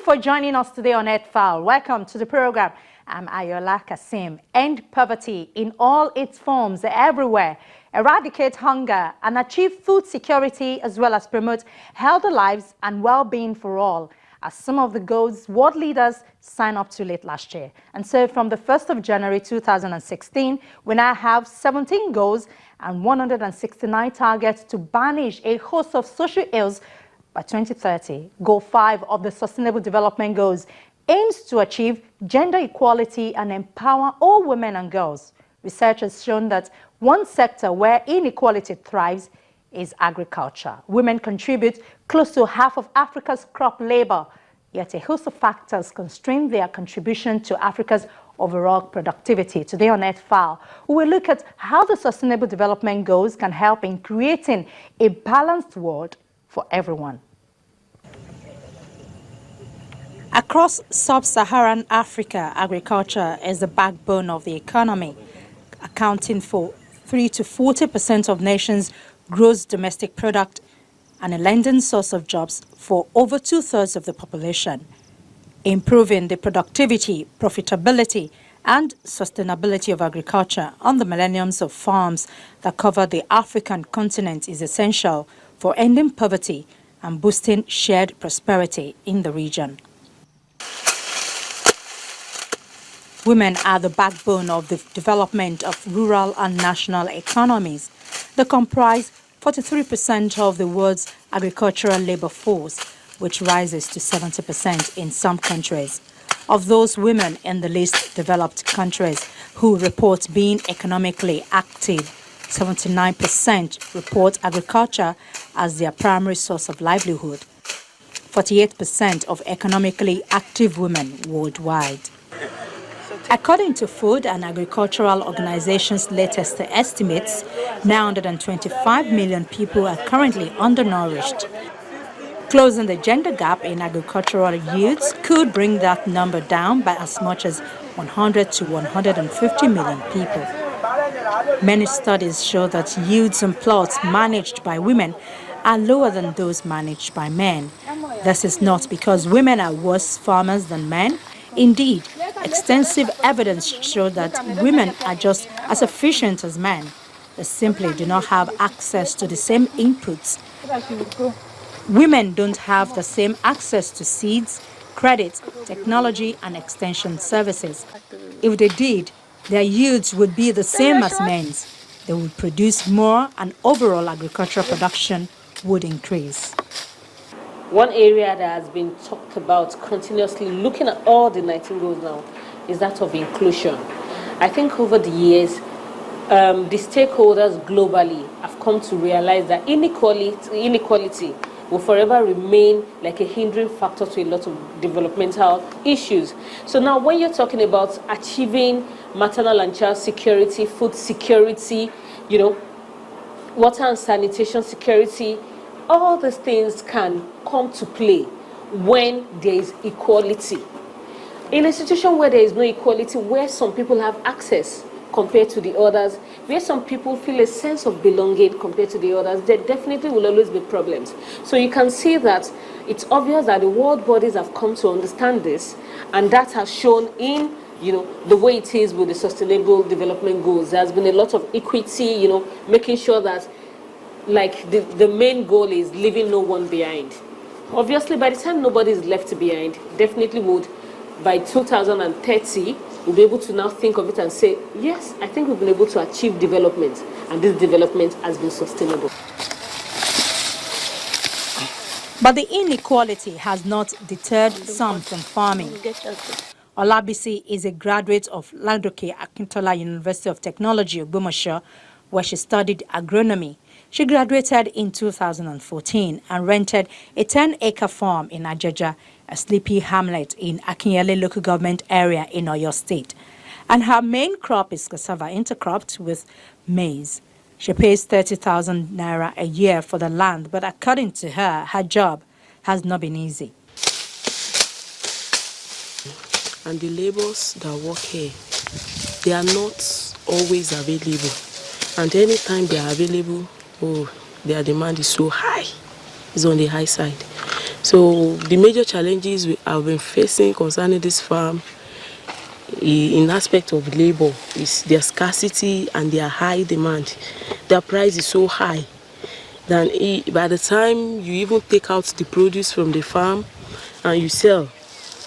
for joining us today on Earth File. Welcome to the program. I'm Ayola Kasim. End poverty in all its forms everywhere. Eradicate hunger and achieve food security, as well as promote healthy lives and well-being for all, as some of the goals world leaders signed up to late last year. And so from the 1st of January 2016, we now have 17 goals and 169 targets to banish a host of social ills by 2030. Goal 5 of the Sustainable Development Goals aims to achieve gender equality and empower all women and girls. Research has shown that one sector where inequality thrives is agriculture. Women contribute close to half of Africa's crop labor, yet a host of factors constrain their contribution to Africa's overall productivity. Today on Earth File, we will look at how the Sustainable Development Goals can help in creating a balanced world for everyone. Across sub-Saharan Africa, agriculture is the backbone of the economy, accounting for 3 to 40% of nations' gross domestic product and a leading source of jobs for over 2/3 of the population. Improving the productivity, profitability, and sustainability of agriculture on the millenniums of farms that cover the African continent is essential for ending poverty and boosting shared prosperity in the region. Women are the backbone of the development of rural and national economies. They comprise 43% of the world's agricultural labor force, which rises to 70% in some countries. Of those women in the least developed countries who report being economically active, 79% report agriculture as their primary source of livelihood. 48% of economically active women worldwide. According to Food and Agricultural Organization's latest estimates, 925 million people are currently undernourished. Closing the gender gap in agricultural youths could bring that number down by as much as 100 to 150 million people. Many studies show that yields on plots managed by women are lower than those managed by men. This is not because women are worse farmers than men. Indeed, extensive evidence shows that women are just as efficient as men. They simply do not have access to the same inputs. Women don't have the same access to seeds, credit, technology, and extension services. If they did, their yields would be the same as men's. They would produce more and overall agricultural production would increase. One area that has been talked about continuously, looking at all the 19 goals now, is that of inclusion. I think over the years, the stakeholders globally have come to realize that inequality will forever remain like a hindering factor to a lot of developmental issues. So now when you're talking about achieving maternal and child security, food security, water and sanitation security, all these things can come to play when there is equality. In a situation where there is no equality, where some people have access compared to the others, where some people feel a sense of belonging compared to the others, there definitely will always be problems. So you can see that it's obvious that the world bodies have come to understand this, and that has shown in the way it is with the Sustainable Development Goals. There has been a lot of equity, making sure that the main goal is leaving no one behind. Obviously, by the time nobody is left behind, definitely would, by 2030, we'll be able to now think of it and say, yes, I think we've been able to achieve development, and this development has been sustainable. But the inequality has not deterred some from farming. Olabisi is a graduate of Ladoke Akintola University of Technology, Ogbomoso, where she studied agronomy. She graduated in 2014 and rented a 10-acre farm in Ajaja, a sleepy hamlet in Akinyele local government area in Oyo State. And her main crop is cassava, intercropped with maize. She pays 30,000 naira a year for the land, but according to her, her job has not been easy. And the laborers that work here, they are not always available. And anytime they are available, their demand is so high. It's on the high side. So the major challenges we have been facing concerning this farm in aspect of labor is their scarcity and their high demand. Their price is so high that by the time you even take out the produce from the farm and you sell,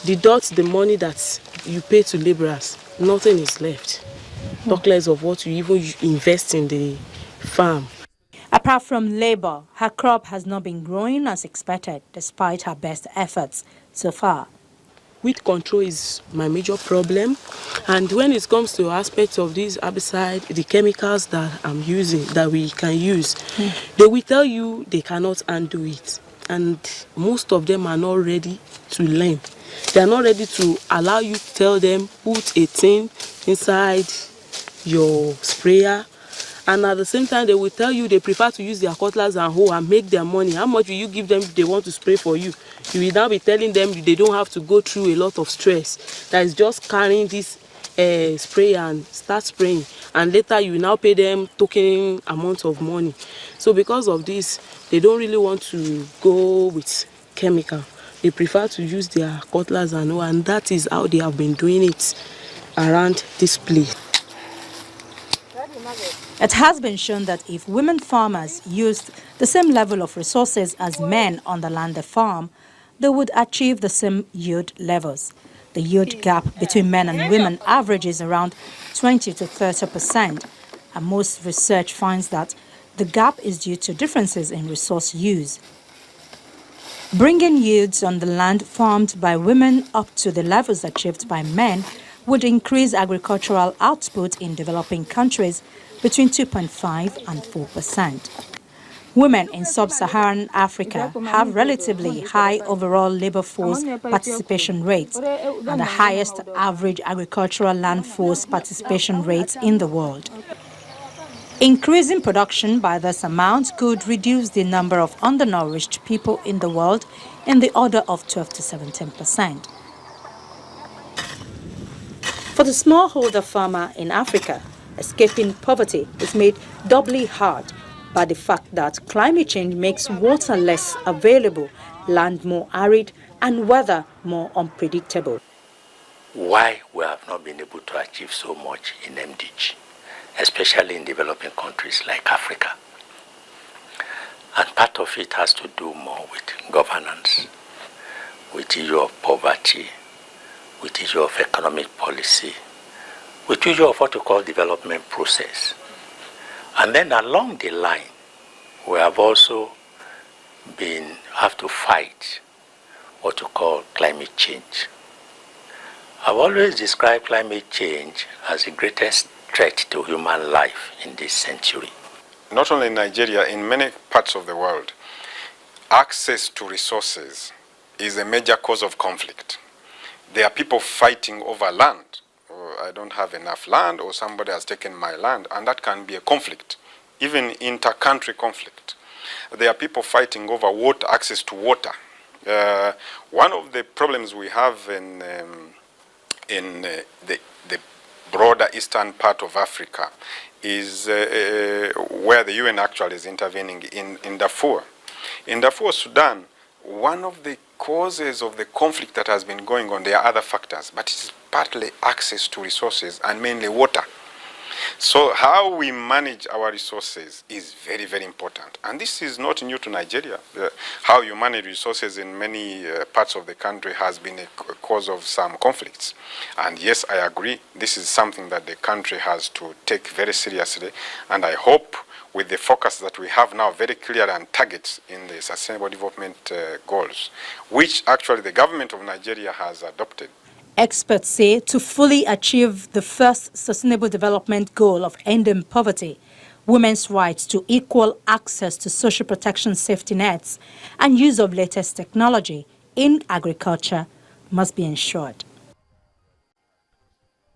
deduct the money that you pay to laborers, nothing is left. Talk less of what you even invest in the farm. Apart from labor, her crop has not been growing as expected, despite her best efforts so far. Weed control is my major problem, and when it comes to aspects of this herbicide, the chemicals that I'm using, that we can use, they will tell you they cannot undo it, and most of them are not ready to learn. They are not ready to allow you to tell them put a thing inside your sprayer, and at the same time they will tell you they prefer to use their cutlass and hoe and make their money. How much will you give them if they want to spray for you? You will now be telling them they don't have to go through a lot of stress. That is just carrying this sprayer and start spraying, and later you now pay them token amount of money. So because of this, they don't really want to go with chemical. They prefer to use their cutlass and hoe, and that is how they have been doing it around this place. It has been shown that if women farmers used the same level of resources as men on the land they farm, they would achieve the same yield levels. The yield gap between men and women averages around 20 to 30%, and most research finds that the gap is due to differences in resource use. Bringing yields on the land farmed by women up to the levels achieved by men would increase agricultural output in developing countries between 2.5 and 4%. Women in sub-Saharan Africa have relatively high overall labor force participation rates and the highest average agricultural land force participation rates in the world. Increasing production by this amount could reduce the number of undernourished people in the world in the order of 12 to 17%. For the smallholder farmer in Africa, escaping poverty is made doubly hard by the fact that climate change makes water less available, land more arid, and weather more unpredictable. Why we have not been able to achieve so much in MDG, especially in developing countries like Africa. And part of it has to do more with governance, with the issue of poverty, with the issue of economic policy, with the issue of what we call development process. And then along the line, we have also have to fight what we call climate change. I've always described climate change as the greatest threat to human life in this century. Not only in Nigeria, in many parts of the world, access to resources is a major cause of conflict. There are people fighting over land. I don't have enough land, or somebody has taken my land, and that can be a conflict, even inter-country conflict. There are people fighting over water, access to water. One of the problems we have in the broader eastern part of Africa is where the UN actually is intervening in Darfur. In Darfur, Sudan, one of the causes of the conflict that has been going on, there are other factors, but it's partly access to resources and mainly water. So how we manage our resources is very, very important. And this is not new to Nigeria. How you manage resources in many parts of the country has been a cause of some conflicts. And yes, I agree, this is something that the country has to take very seriously. And I hope with the focus that we have now, very clear and targets in the Sustainable Development Goals, which actually the government of Nigeria has adopted. Experts say to fully achieve the first Sustainable Development Goal of ending poverty, women's rights to equal access to social protection safety nets and use of latest technology in agriculture must be ensured.